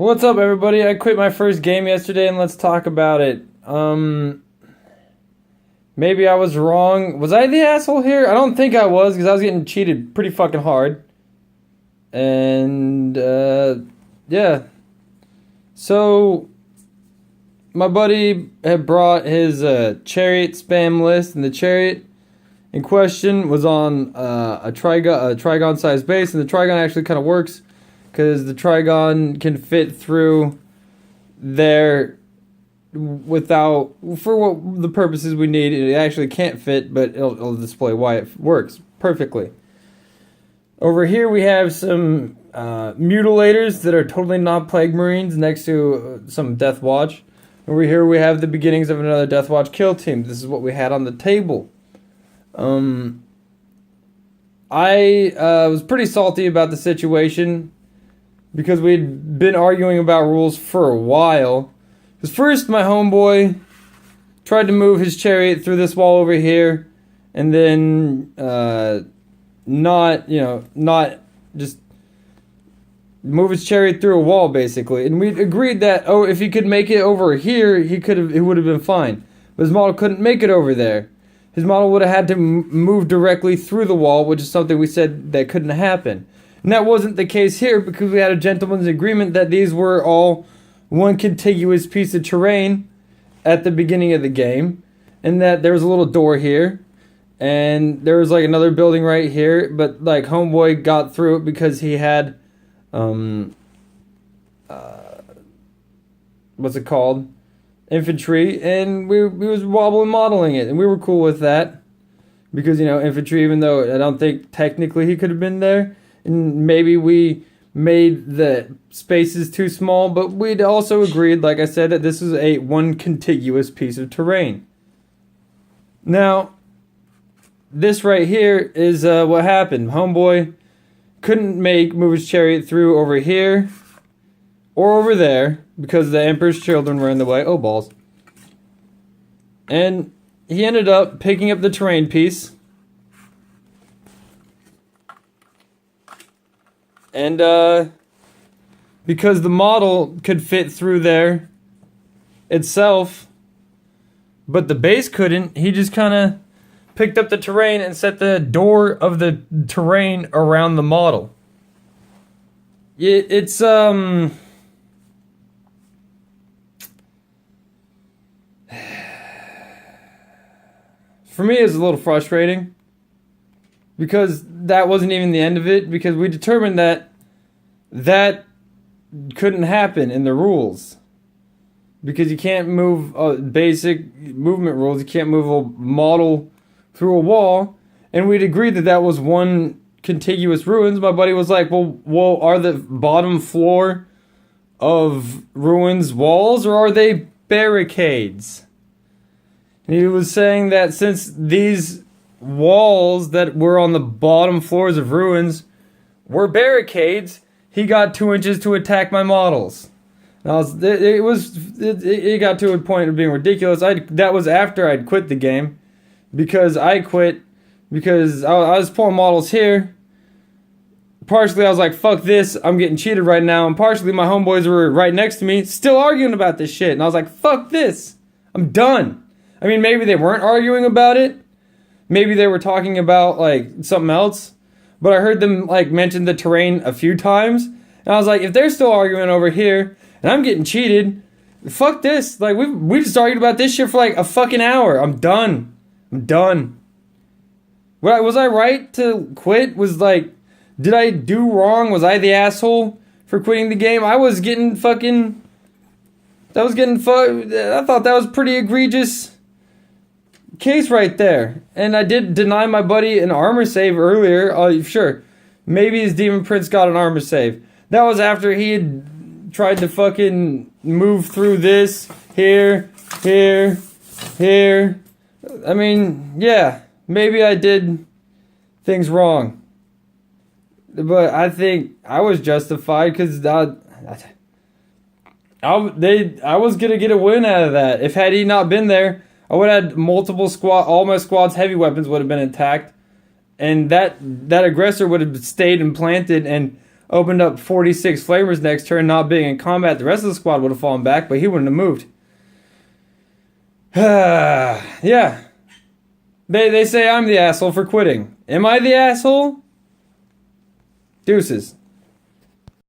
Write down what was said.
What's up, everybody? I quit my first game yesterday, and let's talk about it. Maybe I was wrong. Was I the asshole here? I don't think I was, because I was getting cheated pretty fucking hard. And, yeah. So, my buddy had brought his chariot spam list, and the chariot in question was on a Trigon-sized base, and the Trigon actually kind of works, because the Trigon can fit through there without, for what the purposes we need. It actually can't fit, but it'll display why it works perfectly. Over here we have some mutilators that are totally not Plague Marines next to some Death Watch. Over here we have the beginnings of another Death Watch kill team. This is what we had on the table. I was pretty salty about the situation because we'd been arguing about rules for a while. Because first my homeboy tried to move his chariot through this wall over here, and then not just move his chariot through a wall basically. And we agreed that if he could make it over here, it would have been fine. But his model couldn't make it over there. His model would have had to move directly through the wall, which is something we said that couldn't happen. And that wasn't the case here because we had a gentleman's agreement that these were all one contiguous piece of terrain at the beginning of the game, and that there was a little door here, and there was like another building right here, but like homeboy got through it because he had what's it called? Infantry, and we was wobbling modeling it, and we were cool with that because, you know, infantry, even though I don't think technically he could have been there, and maybe we made the spaces too small, but we'd also agreed, like I said, that this is a one contiguous piece of terrain. Now, this right here is what happened. Homeboy couldn't move his chariot through over here or over there because the Emperor's children were in the way. Oh, balls. And he ended up picking up the terrain piece. And because the model could fit through there itself, but the base couldn't, he just kind of picked up the terrain and set the door of the terrain around the model. It's for me, it's a little frustrating because that wasn't even the end of it, because we determined that couldn't happen in the rules. Because you can't move basic movement rules, you can't move a model through a wall, and we'd agreed that was one contiguous ruins. My buddy was like, well, are the bottom floor of ruins walls, or are they barricades? And he was saying that since these walls that were on the bottom floors of ruins were barricades, he got 2 inches to attack my models. Now it got to a point of being ridiculous. That was after I'd quit the game, because I quit because I was pulling models here. Partially I was like, fuck this, I'm getting cheated right now, and partially my homeboys were right next to me still arguing about this shit, and I was like, fuck this, I'm done. I mean, maybe they weren't arguing about it. Maybe they were talking about, like, something else. But I heard them, like, mention the terrain a few times. And I was like, if they're still arguing over here, and I'm getting cheated, fuck this. Like, we just argued about this shit for, like, a fucking hour. I'm done. I'm done. Was I right to quit? Did I do wrong? Was I the asshole for quitting the game? I thought that was pretty egregious case right there. And I did deny my buddy an armor save earlier. Sure, maybe his Demon Prince got an armor save. That was after he had tried to fucking move through this, here. I mean, yeah, maybe I did things wrong, but I think I was justified because I was gonna get a win out of that. If had he not been there, I would have had all my squad's heavy weapons would have been intact, and that aggressor would have stayed and planted, and opened up 46 flamers next turn, not being in combat. The rest of the squad would have fallen back, but he wouldn't have moved. Yeah. They say I'm the asshole for quitting. Am I the asshole? Deuces.